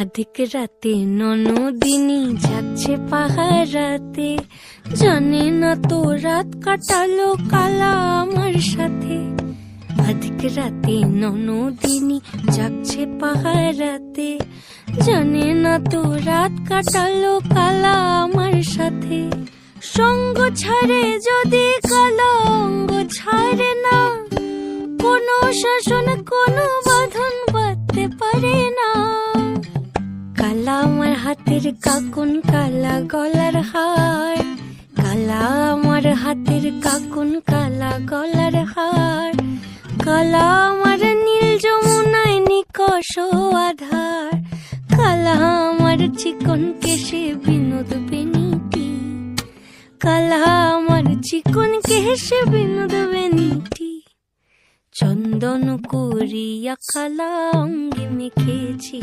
আধিক রাতে ননদিনী যাচ্ছে পাহারাতে, জানে না তো রাত কাটালো কালা আমার সাথে। আধিক রাতে ননদিনী যাচ্ছে পাহারাতে, জানে না তো রাত কাটালো কালা আমার সাথে। সঙ্গ ছাড়ে যদি কালা অঙ্গ ছাড়ে না, কোনো শাসন কোনো বাঁধন বাঁধতে পারে না। কালা আমার হাতের কাকুন কালা গলার হার, কালা আমার হাতের কাকুন কালা গলার হার। কালা আমার নীল যমুনায় নিকষ আধার, কালা আমার চিকন কেশে বিনোদ বেনিটি, কালা আমার চিকন কেশে বিনোদ বেনিটি। চন্দন করিয়া কালা অঙ্গে মেখেছি।